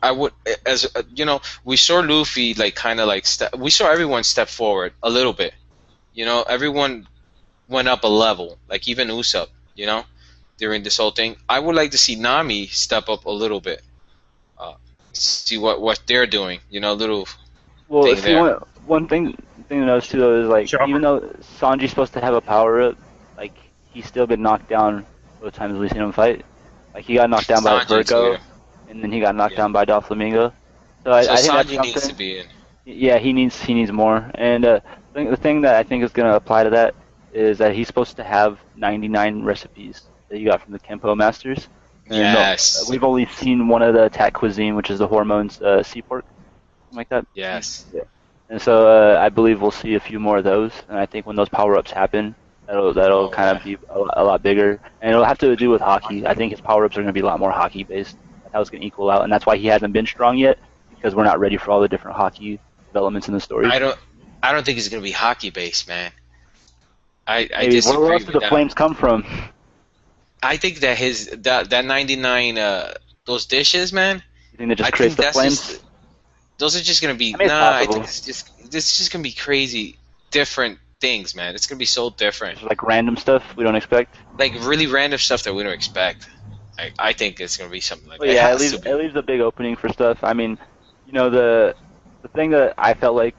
I would, as you know, we saw Luffy like kind of like we saw everyone step forward a little bit. You know, everyone went up a level, like even Usopp, you know, during this whole thing. I would like to see Nami step up a little bit, see what they're doing, you know, little. Well, Thing if you there. want one thing to notice too though is like Sure. even though Sanji's supposed to have a power up, like he's still been knocked down both times we've seen him fight. Like he got knocked down by Sanji's Virgo, here. and then he got knocked Yeah. down by Doflamingo. So I So think that's Sanji needs something. to be in. Yeah, he needs more. And the thing that I think is going to apply to that is that he's supposed to have 99 recipes that you got from the Kenpo Masters. And Yes. we've only seen one of the attack cuisine, which is the hormones sea pork, something like that. Yes. And so I believe we'll see a few more of those. And I think when those power-ups happen, that'll Oh, kind yeah. of be a lot bigger. And it'll have to do with hockey. I think his power-ups are going to be a lot more hockey-based. That's how it's going to equal out. And that's why he hasn't been strong yet, because we're not ready for all the different hockey developments in the story. I don't think it's gonna be hockey based, man. I Maybe, disagree where else with do the that. flames come from? I think that that 99 those dishes, man. You think that I just creates think the that's flames? just those are just gonna be I mean, it's I possible. think it's just gonna be crazy different things, man. It's gonna be so different, Like random stuff we don't expect. like really random stuff that we don't expect. I think it's gonna be something like But that. yeah, It has to be. it leaves a big opening for stuff. I mean, you know, the thing that I felt like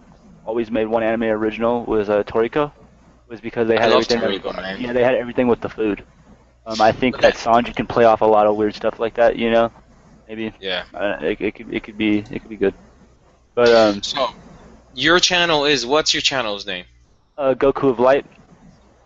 always made one anime original was Toriko, was because they I had love everything. Toriko, man. Yeah, they had everything with the food. I think that Sanji can play off a lot of weird stuff like that. You know, maybe Yeah. it could be good. But So your channel is, what's your channel's name? Goku of Light.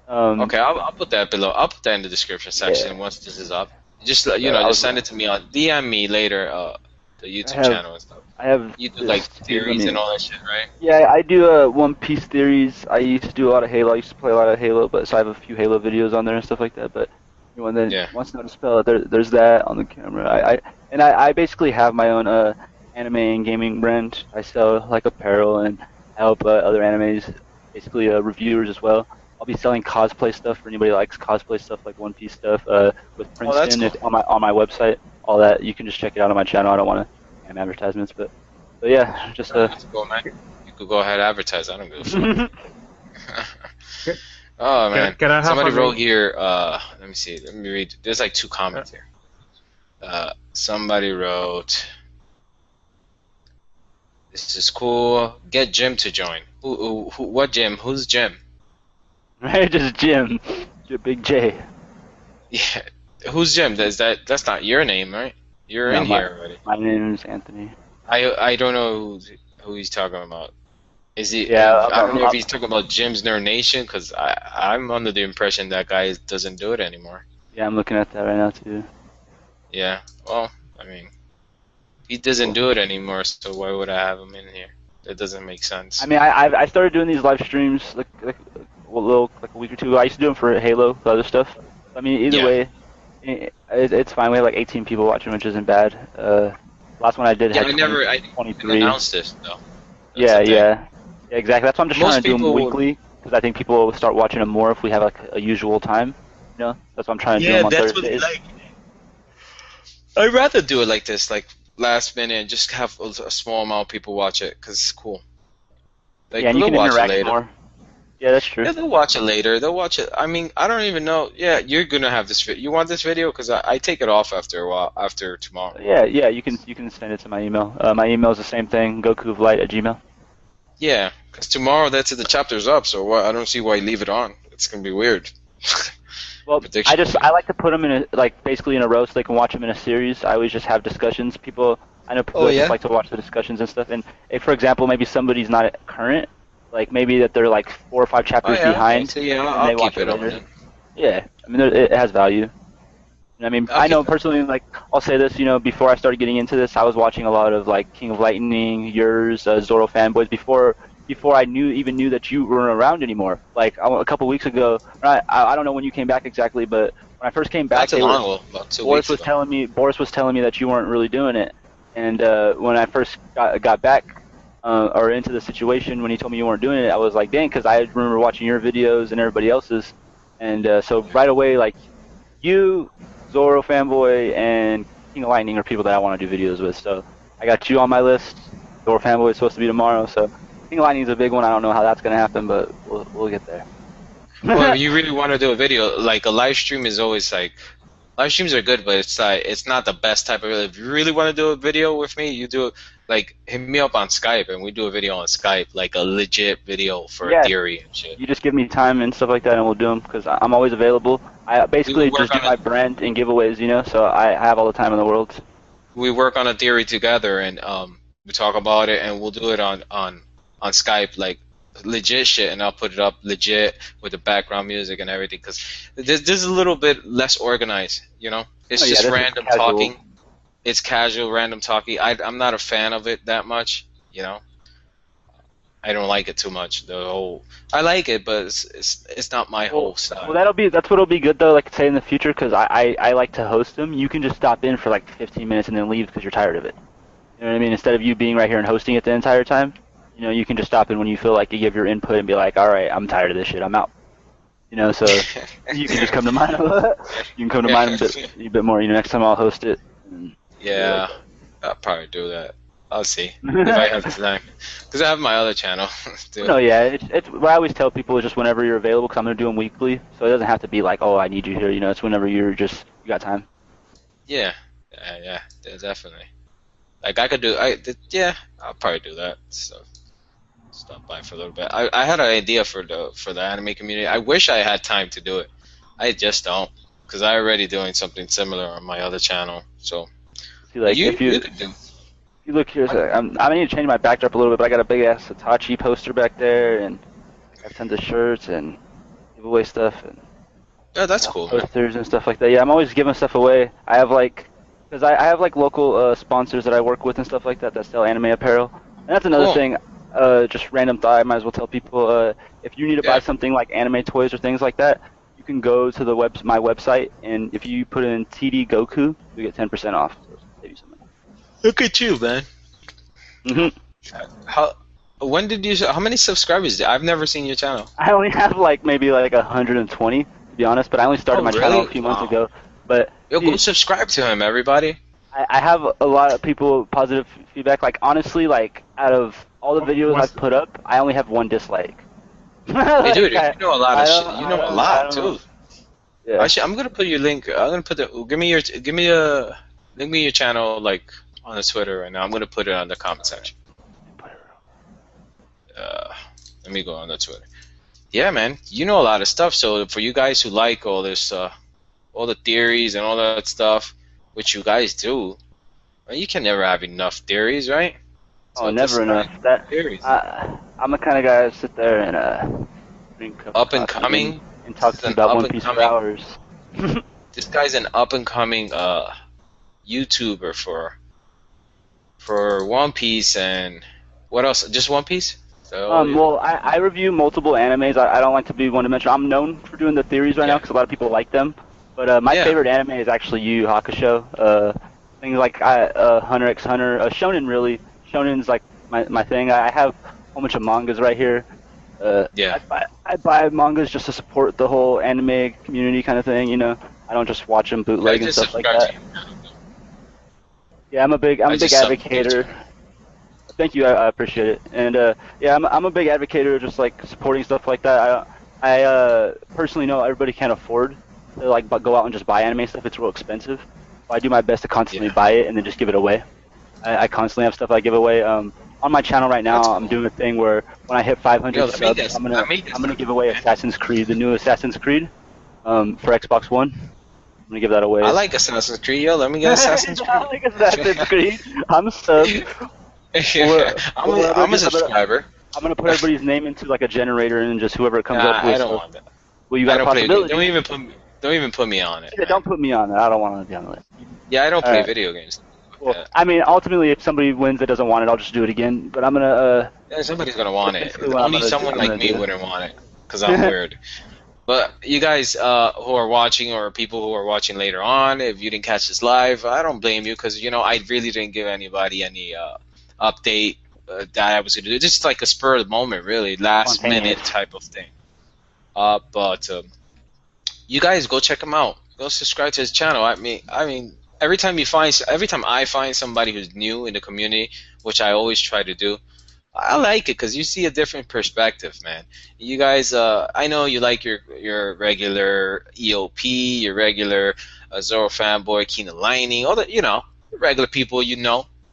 Okay, I'll put that below. I'll put that in the description section once this is up. Just just send it to me on DM me later. The YouTube have- channel and stuff. I have You do this- like let theories me- and all that shit, right? Yeah, I do One Piece theories. I used to do a lot of Halo. I used to play a lot of Halo, but so I have a few Halo videos on there and stuff like that. But anyone that Yeah. wants to know to spell it, there's that on the camera. I basically have my own anime and gaming brand. I sell like apparel and help other animes, basically reviewers as well. I'll be selling cosplay stuff for anybody who likes cosplay stuff, like One Piece stuff. With Oh, that's Princeton it's on my website. All that you can just check it out on my channel. I don't want to advertisements, but yeah, just Let's go, man. You could go ahead and advertise. I don't give a fuck. Oh man, Can I have somebody a wrote read? here. Let me see. Let me read. There's like 2 comments here. Somebody wrote, "This is cool. Get Jim to join." Who? What Jim? Who's Jim? Right, just Jim, Big J. Yeah. Who's Jim? That's not your name, right? You're No, in here already. My name is Anthony. I don't know who he's talking about. Is he? Yeah, I don't know if I'm- he's talking about Jim's Nerd Nation, because I'm under the impression that guy doesn't do it anymore. Yeah, I'm looking at that right now too. Yeah. Well, I mean, he doesn't do it anymore, so why would I have him in here? That doesn't make sense. I mean, I started doing these live streams like a week or two ago. I used to do them for Halo, the other stuff. I mean, either Yeah. way, it's fine. We have like 18 people watching, which isn't bad. Last one I did yeah, had I didn't 23. announce this though. That's Yeah, the thing. yeah, exactly. That's why I'm just Most trying to do them people- weekly, because I think people will start watching them more if we have like a usual time. You know, that's what I'm trying to do Yeah, them on that's what Thursdays. like. I'd rather do it like this, like last minute, and just have a small amount of people watch it because it's cool. Like Yeah, and you they'll can watch it interact later. more. Yeah, that's true. Yeah, they'll watch it later. They'll watch it. I mean, I don't even know. Yeah, you're gonna have this video. You want this video? Because I take it off after a while, after tomorrow. Yeah, you can send it to my email. My email is the same thing, gokuoflight@gmail. Yeah, because tomorrow that's it. The chapter's up, so I don't see why you leave it on. It's gonna be weird. Well, Prediction. I like to put them in basically in a row so they can watch them in a series. I always just have discussions. I know people Oh, that yeah? just like to watch the discussions and stuff. And if, for example, maybe somebody's not current, like maybe that they're like 4 or 5 chapters behind, Okay, so yeah, and I'll they watch keep it on. later. Yeah, I mean it has value. And I mean, I'll I know keep- personally, like I'll say this, you know, before I started getting into this, I was watching a lot of like King of Lightning, yours, Zoro fanboys before I even knew that you weren't around anymore. Like a couple weeks ago, I don't know when you came back exactly, but when I first came back, Not too long ago, about 2 Boris weeks was ago. Boris was telling me that you weren't really doing it, and when I first got back or into the situation when he told me you weren't doing it, I was like, dang, because I remember watching your videos and everybody else's, and so right away, like you, Zoro fanboy, and King of Lightning are people that I want to do videos with. So I got you on my list. Zoro fanboy is supposed to be tomorrow, so King of Lightning is a big one. I don't know how that's gonna happen, but we'll get there. Well, if you really want to do a video, like a live stream is always like, live streams are good, but it's like it's not the best type of video. If you really want to do a video with me, you do it like hit me up on Skype and we do a video on Skype, like a legit video for Yeah. a theory and shit. You just give me time and stuff like that, and we'll do them because I'm always available. I basically work just do on my it. brand and giveaways, you know. So I have all the time in the world. We work on a theory together and we talk about it and we'll do it on Skype, like legit shit, and I'll put it up legit with the background music and everything because this is a little bit less organized, you know. It's Oh, yeah, just this is random casual. talking. It's casual, random talking. I'm not a fan of it that much, you know. I don't like it too much. I like it, but it's not my whole style. Well, that's what'll be good though. Like say in the future, because I like to host them. You can just stop in for like 15 minutes and then leave because you're tired of it. You know what I mean? Instead of you being right here and hosting it the entire time, you know, you can just stop in when you feel like you give your input and be like, all right, I'm tired of this shit, I'm out. You know, so you can just come to mine. You can come to mine a bit more. You know, next time I'll host it. Yeah, I'll probably do that. I'll see if I have time, because I have my other channel. too. No, yeah, it's what I always tell people is just whenever you're available, because I'm gonna do them weekly, so it doesn't have to be like, oh, I need you here. You know, it's whenever you got time. Yeah, definitely. Like I could do, I'll probably do that. So stop by for a little bit. I had an idea for the anime community. I wish I had time to do it. I just don't, because I already doing something similar on my other channel. So See, like you if you could do. you look here, so I need to change my backdrop a little bit, but I got a big ass Hitachi poster back there, and I have tons of shirts and giveaway stuff and Yeah, that's cool. Man. posters and stuff like that. Yeah, I'm always giving stuff away. I have because I have like local sponsors that I work with and stuff like that sell anime apparel. And that's another Cool. thing. Just random thought. I might as well tell people if you need to buy Yeah. something like anime toys or things like that, you can go to my website, and if you put in TD Goku, you get 10% off. So save you some money. Look at you, man. Mm-hmm. How many subscribers? I've never seen your channel. I only have maybe 120 to be honest, but I only started Oh, my channel really? a few months Wow. ago. But Yo, see, go subscribe to him, everybody. I have a lot of people positive feedback. Like honestly, out of all the videos What's- I've put up, I only have one dislike. Hey, dude, you know a lot I of don't- shit. You I know a don't- I lot don't know. too. Yeah. I'm gonna put your link. I'm gonna put link me your channel on the Twitter, and I'm gonna put it on the comment section. Let me go on the Twitter. Yeah, man, you know a lot of stuff. So for you guys who like all this, all the theories and all that stuff, which you guys do, well, you can never have enough theories, right? Oh, So never just, enough. That theories. I'm the kind of guy to sit there and drink a cup of Up and coffee coming. and talk to you An about up One and Piece for coming. hours. This guy's an up and coming YouTuber for One Piece and what else? Just One Piece? So, Well, I review multiple animes. I don't like to be one-dimensional. I'm known for doing the theories right now because a lot of people like them. But my Yeah. favorite anime is actually Yu Yu Hakusho. Things like Hunter x Hunter, Shonen really. Shonen's like my thing. I have a whole bunch of mangas right here. Yeah. I buy mangas just to support the whole anime community kind of thing. You know, I don't just watch them bootleg I and just stuff like subscribe that. to you. Yeah, I'm a big just subscribe to advocator. Thank you, I appreciate it. And yeah, I'm a big advocator of just like supporting stuff like that. I personally know everybody can't afford to like go out and just buy anime stuff. It's real expensive. So I do my best to constantly Yeah. buy it and then just give it away. I constantly have stuff I give away. On my channel right now, That's I'm cool. doing a thing where when I hit 500 Yo, let me subs, guess. I'm Let me guess. gonna give away Assassin's Creed, the new Assassin's Creed, for Xbox One. I'm gonna give that away. I like Assassin's Creed. Yo, let me get Assassin's Creed. I like Assassin's Creed. I'm sub. I'm a subscriber. I'm gonna put everybody's name into like a generator and just whoever it comes up with. I don't so- want that. Well, you I got a don't play. possibility. Don't even put me on it. Yeah, don't put me on that. I don't want to be on the list. Yeah, I don't play Alright. video games. Well, Yeah. I mean, ultimately, if somebody wins that doesn't want it, I'll just do it again. But I'm gonna. Yeah, somebody's gonna want it. Basically what I'm Only gonna someone do- I'm like gonna me do. wouldn't want it, because I'm weird. But you guys who are watching, or people who are watching later on, if you didn't catch this live, I don't blame you, because I really didn't give anybody any update that I was gonna do. Just like a spur of the moment, really, last Spontaneous. minute type of thing. But you guys go check him out. Go subscribe to his channel. I mean, every time I find somebody who's new in the community, which I always try to do, I like it because you see a different perspective, man. You guys, I know you like your regular EOP, your regular Zoro fanboy, Keenan Liney, all the regular people.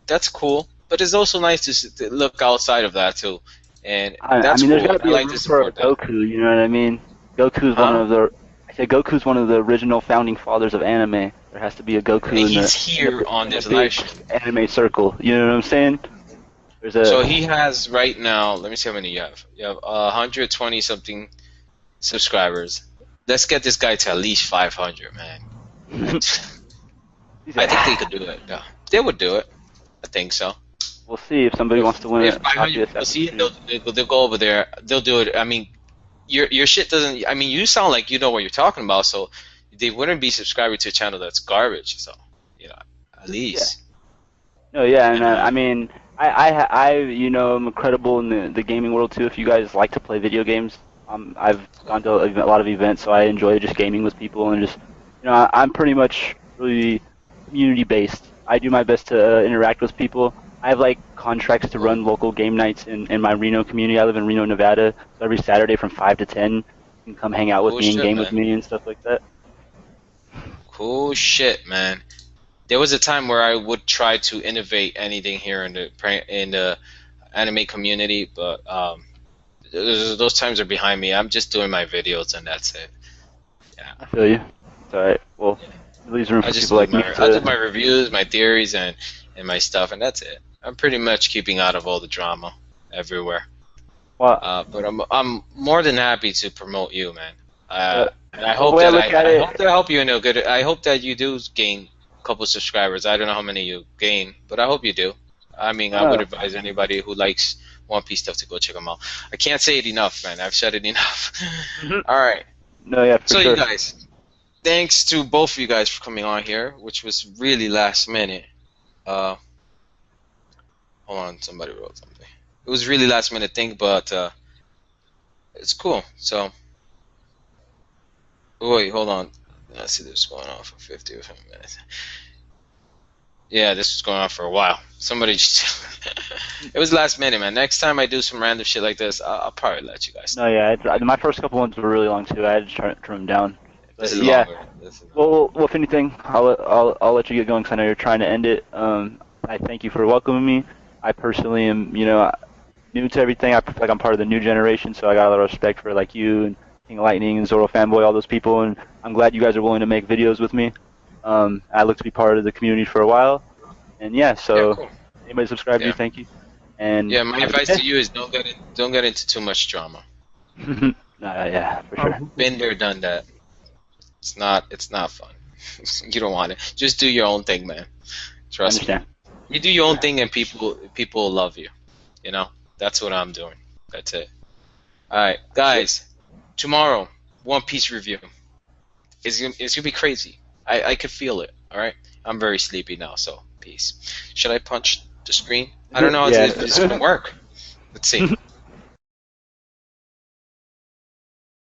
That's cool. But it's also nice to look outside of that too, and I that's mean, there's cool. gotta be I a like room to for support that. Goku. You know what I mean? Goku's Huh? one of the. I said Goku's one of the original founding fathers of anime. There has to be a Goku And in he's the here on in the this big live stream. anime circle. You know what I'm saying? There's a. So he has right now. Let me see how many you have. You have 120 something subscribers. Let's get this guy to at least 500, man. He's I like, think they could do it. Yeah, they would do it. I think so. We'll see if somebody wants to win If it. 500 people see it, they'll go over there. They'll do it. I mean, your shit doesn't. I mean, you sound like you know what you're talking about. So they wouldn't be subscribing to a channel that's garbage. So at least. No, yeah, and I mean, I am incredible in the gaming world too. If you guys like to play video games, I've gone to a lot of events, so I enjoy just gaming with people and just, I'm pretty much really community based. I do my best to interact with people. I have like contracts to run local game nights in my Reno community. I live in Reno, Nevada. So every Saturday from 5 to 10, you can come hang out with Cool me and shit, game with man. me and stuff like that. Cool shit, man. There was a time where I would try to innovate anything here in the anime community, but those times are behind me. I'm just doing my videos and that's it. I feel you. It's alright. Well, it leaves room for I just people like me I do to. my reviews, my theories, and my stuff, and that's it. I'm pretty much keeping out of all the drama everywhere. Well, But I'm more than happy to promote you, man. And I the hope way I that look at I it- hope to help you in a good. I hope that you do gain a couple subscribers. I don't know how many you gain, but I hope you do. I mean, I would Oh. advise anybody who likes One Piece stuff to go check them out. I can't say it enough, man. I've said it enough. All right. no, yeah, for So sure. you guys, thanks to both of you guys for coming on here, which was really last minute. Hold on, somebody wrote something. It was really last minute thing, but it's cool. So, wait, hold on. Let's see, this is going on for 50 or something minutes. Yeah, this was going on for a while. Somebody just. It was last minute, man. Next time I do some random shit like this, I'll probably let you guys know. No, yeah, my first couple ones were really long too. I had to trim them down. This But, is yeah. longer. This is Well, if anything, I'll let you get going because I know you're trying to end it. I thank you for welcoming me. I personally am, new to everything. I feel like I'm part of the new generation, so I got a lot of respect for like you and King of Lightning and Zoro Fanboy, all those people, and I'm glad you guys are willing to make videos with me. I look to be part of the community for a while, and yeah, so yeah, cool. anybody subscribe to you, Yeah. thank you. And Yeah, my advice to you is don't get into too much drama. yeah, for sure. Been there, done that. It's not fun. You don't want it. Just do your own thing, man. I Trust me. understand. You do your own thing, and people love you. That's what I'm doing. That's it. All right, guys. Tomorrow, One Piece review. It's gonna be crazy. I could feel it. All right. I'm very sleepy now, so peace. Should I punch the screen? I don't know Yeah. if it's gonna work. Let's see.